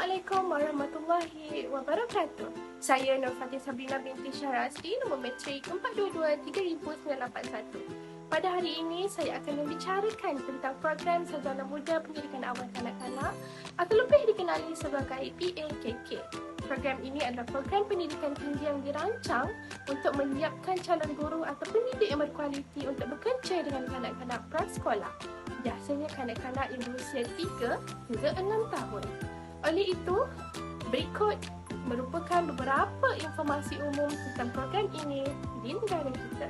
Assalamualaikum warahmatullahi wabarakatuh. Saya Nur Fatih Sabrina binti Syahrazdi, nombor matrik 422-3981. Pada hari ini, saya akan membicarakan tentang program Sarjana Muda Pendidikan Awal Kanak-kanak atau lebih dikenali sebagai PAKK. Program ini adalah program pendidikan tinggi yang dirancang untuk menyiapkan calon guru atau pendidik yang berkualiti untuk bekerja dengan kanak-kanak prasekolah. Biasanya kanak-kanak yang berusia 3 hingga 6 tahun. Oleh itu, berikut merupakan beberapa informasi umum tentang program ini di negara kita.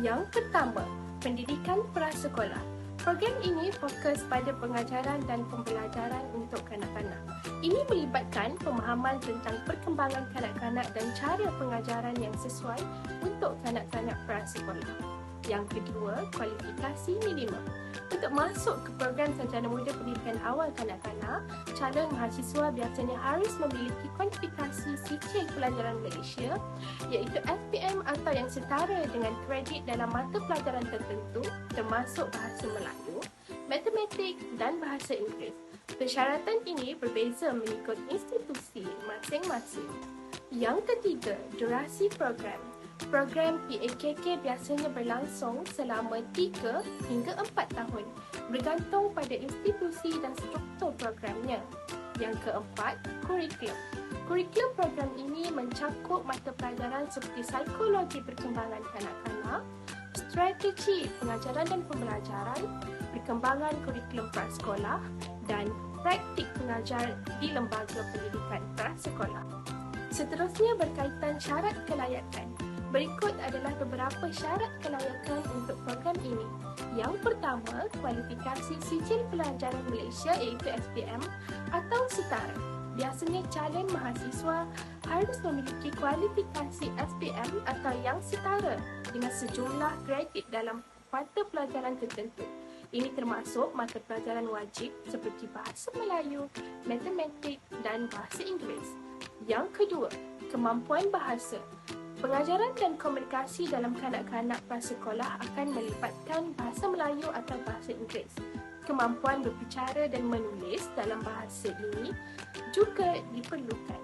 Yang pertama, pendidikan prasekolah. Program ini fokus pada pengajaran dan pembelajaran untuk kanak-kanak. Ini melibatkan pemahaman tentang perkembangan kanak-kanak dan cara pengajaran yang sesuai untuk kanak-kanak prasekolah. Yang kedua, kualifikasi minimum. Untuk masuk ke program Sarjana Muda Pendidikan Awal Kanak-kanak, calon mahasiswa biasanya harus memiliki kualifikasi sijil pelajaran Malaysia iaitu SPM atau yang setara dengan kredit dalam mata pelajaran tertentu termasuk bahasa Melayu, matematik dan bahasa Inggeris. Persyaratan ini berbeza mengikut institusi masing-masing. Yang ketiga, durasi program. Program PAKK biasanya berlangsung selama 3 hingga 4 tahun, bergantung pada institusi dan struktur programnya. Yang keempat, kurikulum. Kurikulum program ini mencakup mata pelajaran seperti psikologi perkembangan kanak-kanak, strategi pengajaran dan pembelajaran, perkembangan kurikulum prasekolah dan praktik pengajar di lembaga pendidikan prasekolah. Seterusnya berkaitan syarat kelayakan. Berikut adalah beberapa syarat kelayakan untuk program ini. Yang pertama, kualifikasi sijil pelajaran Malaysia iaitu SPM atau setara. Biasanya calon mahasiswa harus memiliki kualifikasi SPM atau yang setara dengan sejumlah kredit dalam mata pelajaran tertentu. Ini termasuk mata pelajaran wajib seperti bahasa Melayu, matematik dan bahasa Inggeris. Yang kedua, kemampuan bahasa. Pengajaran dan komunikasi dalam kanak-kanak prasekolah akan melibatkan bahasa Melayu atau bahasa Inggeris. Kemampuan berbicara dan menulis dalam bahasa ini juga diperlukan.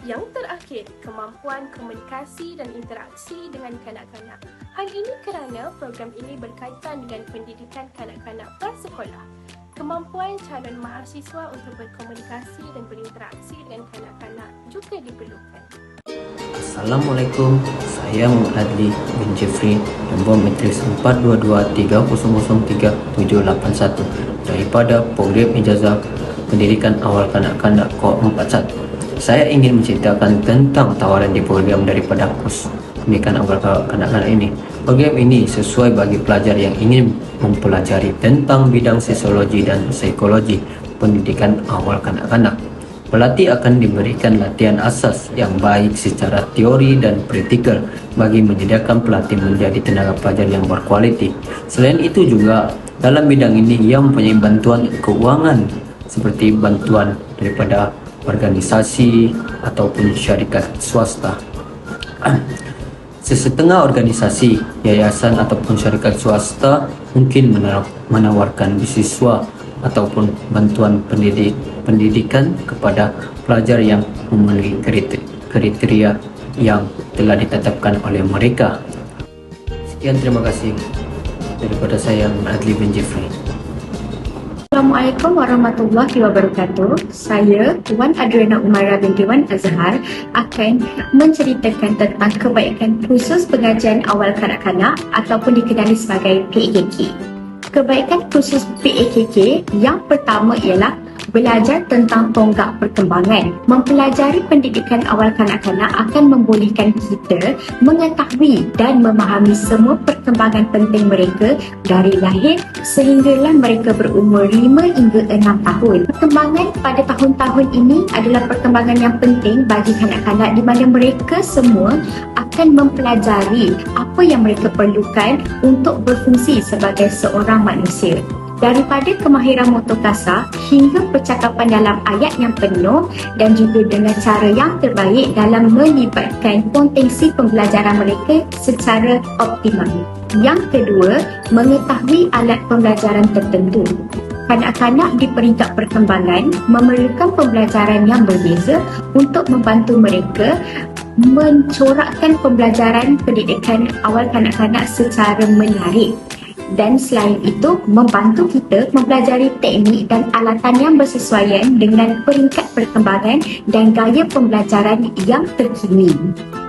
Yang terakhir, kemampuan komunikasi dan interaksi dengan kanak-kanak. Hal ini kerana program ini berkaitan dengan pendidikan kanak-kanak prasekolah. Kemampuan calon mahasiswa untuk berkomunikasi dan berinteraksi dengan kanak-kanak juga diperlukan. Assalamualaikum, saya Muhammad Adli bin Jeffrey, nombor matrik 422-3003-781 daripada Program Ijazah Pendidikan Awal Kanak-kanak Kor 41. Saya ingin menceritakan tentang tawaran di program daripada kurs Pendidikan Awal Kanak-kanak ini. Program ini sesuai bagi pelajar yang ingin mempelajari tentang bidang sosiologi dan psikologi pendidikan awal kanak-kanak. Pelatih akan diberikan latihan asas yang baik secara teori dan praktikal bagi menyediakan pelatih menjadi tenaga pelajar yang berkualiti. Selain itu juga dalam bidang ini ia mempunyai bantuan keuangan seperti bantuan daripada organisasi ataupun syarikat swasta. Sesetengah organisasi, yayasan ataupun syarikat swasta mungkin menawarkan beasiswa ataupun bantuan pendidikan kepada pelajar yang memenuhi kriteria yang telah ditetapkan oleh mereka. Sekian, terima kasih daripada saya Adli bin Jeffrey. Assalamualaikum warahmatullahi wabarakatuh. Saya Wan Adriana Umara binti Wan Azhar akan menceritakan tentang kebaikan khusus pengajian awal kanak-kanak ataupun dikenali sebagai PAKK. Kebaikan khusus PAKK yang pertama ialah belajar tentang tonggak perkembangan. Mempelajari pendidikan awal kanak-kanak akan membolehkan kita mengetahui dan memahami semua perkembangan penting mereka dari lahir sehinggalah mereka berumur 5 hingga 6 tahun. Perkembangan pada tahun-tahun ini adalah perkembangan yang penting bagi kanak-kanak di mana mereka semua akan mempelajari apa yang mereka perlukan untuk berfungsi sebagai seorang manusia. Daripada kemahiran motor kasar hingga percakapan dalam ayat yang penuh dan juga dengan cara yang terbaik dalam melibatkan potensi pembelajaran mereka secara optimal. Yang kedua, mengetahui alat pembelajaran tertentu. Kanak-kanak di peringkat perkembangan memerlukan pembelajaran yang berbeza untuk membantu mereka mencorakkan pembelajaran pendidikan awal kanak-kanak secara menarik. Dan selain itu, membantu kita mempelajari teknik dan alatan yang bersesuaian dengan peringkat perkembangan dan gaya pembelajaran yang terkini.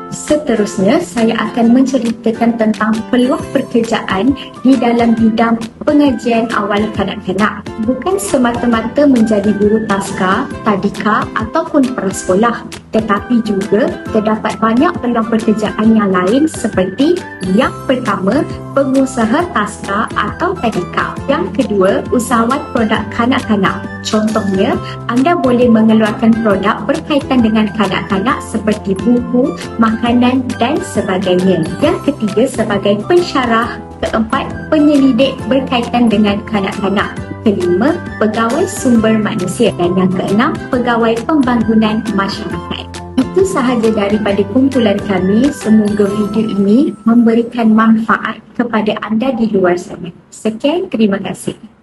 Seterusnya, saya akan menceritakan tentang peluang pekerjaan di dalam bidang pengajian awal kanak-kanak. Bukan semata-mata menjadi guru taska, tadika ataupun prasekolah, tetapi juga terdapat banyak peluang pekerjaan yang lain seperti yang pertama, pengusaha taska atau tadika. Yang kedua, usahawan produk kanak-kanak. Contohnya, anda boleh mengeluarkan produk berkaitan dengan kanak-kanak seperti buku, makanan dan sebagainya. Yang ketiga, sebagai pensyarah. Keempat, penyelidik berkaitan dengan kanak-kanak. Kelima, pegawai sumber manusia. Dan yang keenam, pegawai pembangunan masyarakat. Itu sahaja daripada kumpulan kami. Semoga video ini memberikan manfaat kepada anda di luar sana. Sekian, terima kasih.